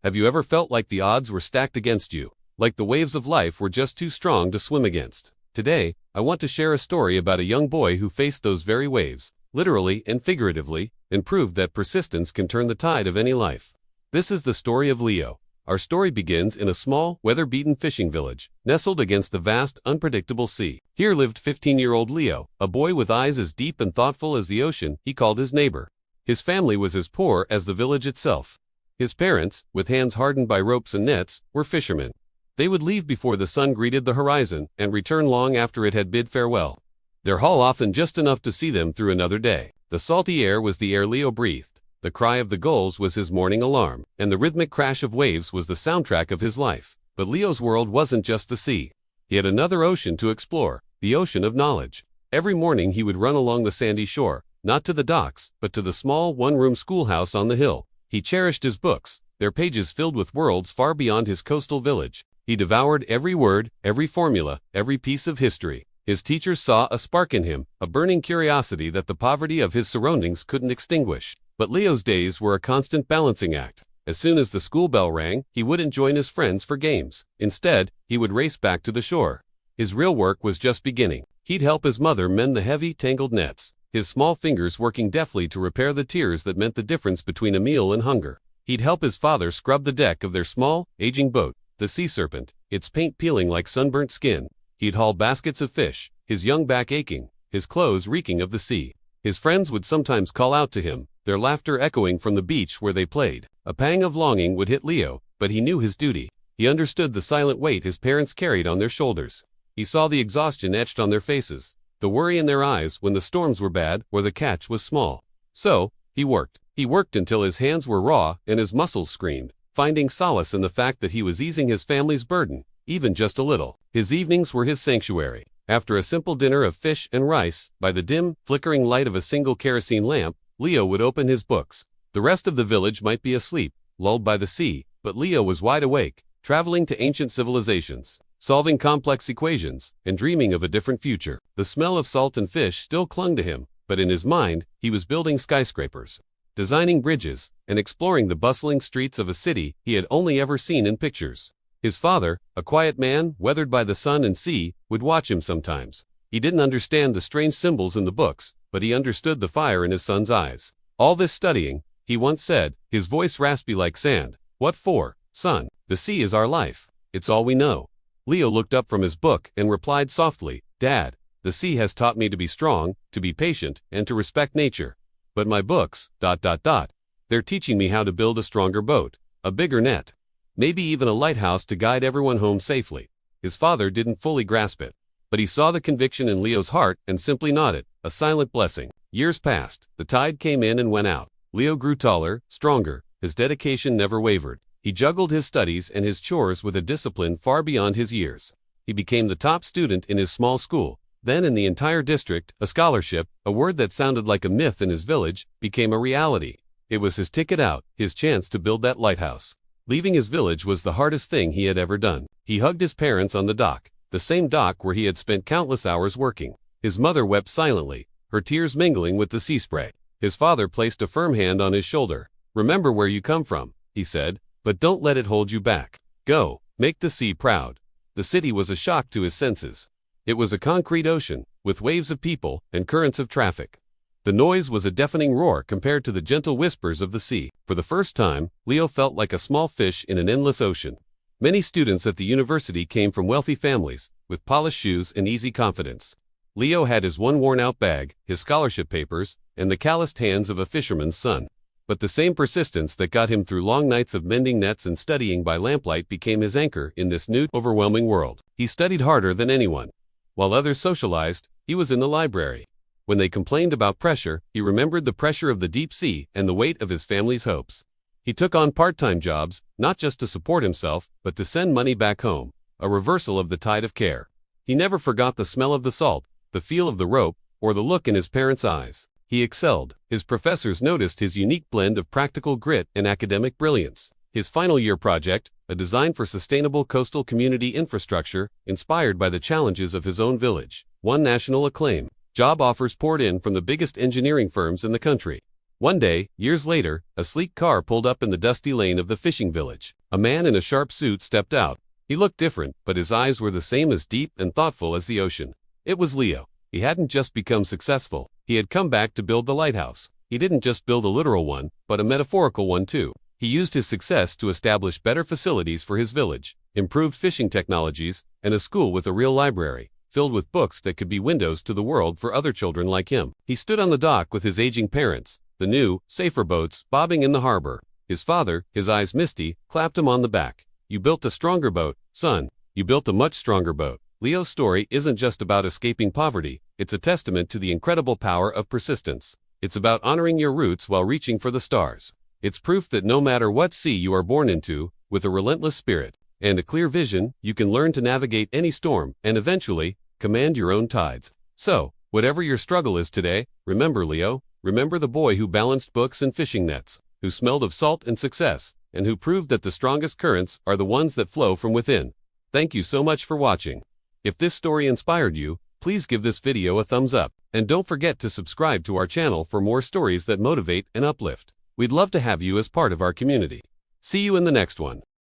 Have you ever felt like the odds were stacked against you? Like the waves of life were just too strong to swim against? Today, I want to share a story about a young boy who faced those very waves, literally and figuratively, and proved that persistence can turn the tide of any life. This is the story of Leo. Our story begins in a small, weather-beaten fishing village, nestled against the vast, unpredictable sea. Here lived 15-year-old Leo, a boy with eyes as deep and thoughtful as the ocean he called his neighbor. His family was as poor as the village itself. His parents, with hands hardened by ropes and nets, were fishermen. They would leave before the sun greeted the horizon and return long after it had bid farewell. Their haul often just enough to see them through another day. The salty air was the air Leo breathed. The cry of the gulls was his morning alarm, and the rhythmic crash of waves was the soundtrack of his life. But Leo's world wasn't just the sea. He had another ocean to explore, the ocean of knowledge. Every morning he would run along the sandy shore, not to the docks, but to the small one-room schoolhouse on the hill. He cherished his books, their pages filled with worlds far beyond his coastal village. He devoured every word, every formula, every piece of history. His teachers saw a spark in him, a burning curiosity that the poverty of his surroundings couldn't extinguish. But Leo's days were a constant balancing act. As soon as the school bell rang, he wouldn't join his friends for games. Instead, he would race back to the shore. His real work was just beginning. He'd help his mother mend the heavy, tangled nets, his small fingers working deftly to repair the tears that meant the difference between a meal and hunger. He'd help his father scrub the deck of their small, aging boat, the Sea Serpent, its paint peeling like sunburnt skin. He'd haul baskets of fish, his young back aching, his clothes reeking of the sea. His friends would sometimes call out to him, their laughter echoing from the beach where they played. A pang of longing would hit Leo, but he knew his duty. He understood the silent weight his parents carried on their shoulders. He saw the exhaustion etched on their faces, the worry in their eyes when the storms were bad or the catch was small. So, he worked. He worked until his hands were raw and his muscles screamed, finding solace in the fact that he was easing his family's burden, even just a little. His evenings were his sanctuary. After a simple dinner of fish and rice, by the dim, flickering light of a single kerosene lamp, Leo would open his books. The rest of the village might be asleep, lulled by the sea, but Leo was wide awake, traveling to ancient civilizations, solving complex equations, and dreaming of a different future. The smell of salt and fish still clung to him, but in his mind, he was building skyscrapers, designing bridges, and exploring the bustling streets of a city he had only ever seen in pictures. His father, a quiet man, weathered by the sun and sea, would watch him sometimes. He didn't understand the strange symbols in the books, but he understood the fire in his son's eyes. "All this studying," he once said, his voice raspy like sand. "What for, son? The sea is our life. It's all we know." Leo looked up from his book and replied softly, "Dad, the sea has taught me to be strong, to be patient, and to respect nature. But my books, they're teaching me how to build a stronger boat, a bigger net, maybe even a lighthouse to guide everyone home safely." His father didn't fully grasp it, but he saw the conviction in Leo's heart and simply nodded, a silent blessing. Years passed. The tide came in and went out. Leo grew taller, stronger. His dedication never wavered. He juggled his studies and his chores with a discipline far beyond his years. He became the top student in his small school. Then in the entire district, a scholarship, a word that sounded like a myth in his village, became a reality. It was his ticket out, his chance to build that lighthouse. Leaving his village was the hardest thing he had ever done. He hugged his parents on the dock, the same dock where he had spent countless hours working. His mother wept silently, her tears mingling with the sea spray. His father placed a firm hand on his shoulder. "Remember where you come from," he said, "but don't let it hold you back. Go, make the sea proud." The city was a shock to his senses. It was a concrete ocean, with waves of people and currents of traffic. The noise was a deafening roar compared to the gentle whispers of the sea. For the first time, Leo felt like a small fish in an endless ocean. Many students at the university came from wealthy families, with polished shoes and easy confidence. Leo had his one worn-out bag, his scholarship papers, and the calloused hands of a fisherman's son. But the same persistence that got him through long nights of mending nets and studying by lamplight became his anchor in this new, overwhelming world. He studied harder than anyone. While others socialized, he was in the library. When they complained about pressure, he remembered the pressure of the deep sea and the weight of his family's hopes. He took on part-time jobs, not just to support himself, but to send money back home, a reversal of the tide of care. He never forgot the smell of the salt, the feel of the rope, or the look in his parents' eyes. He excelled. His professors noticed his unique blend of practical grit and academic brilliance. His final year project, a design for sustainable coastal community infrastructure, inspired by the challenges of his own village, won national acclaim. Job offers poured in from the biggest engineering firms in the country. One day, years later, a sleek car pulled up in the dusty lane of the fishing village. A man in a sharp suit stepped out. He looked different, but his eyes were the same as deep and thoughtful as the ocean. It was Leo. He hadn't just become successful. He had come back to build the lighthouse. He didn't just build a literal one, but a metaphorical one too. He used his success to establish better facilities for his village, improved fishing technologies, and a school with a real library, filled with books that could be windows to the world for other children like him. He stood on the dock with his aging parents, the new, safer boats bobbing in the harbor. His father, his eyes misty, clapped him on the back. "You built a stronger boat, son. You built a much stronger boat." Leo's story isn't just about escaping poverty, it's a testament to the incredible power of persistence. It's about honoring your roots while reaching for the stars. It's proof that no matter what sea you are born into, with a relentless spirit and a clear vision, you can learn to navigate any storm and eventually command your own tides. So, whatever your struggle is today, remember Leo, remember the boy who balanced books and fishing nets, who smelled of salt and success, and who proved that the strongest currents are the ones that flow from within. Thank you so much for watching. If this story inspired you, please give this video a thumbs up, and don't forget to subscribe to our channel for more stories that motivate and uplift. We'd love to have you as part of our community. See you in the next one.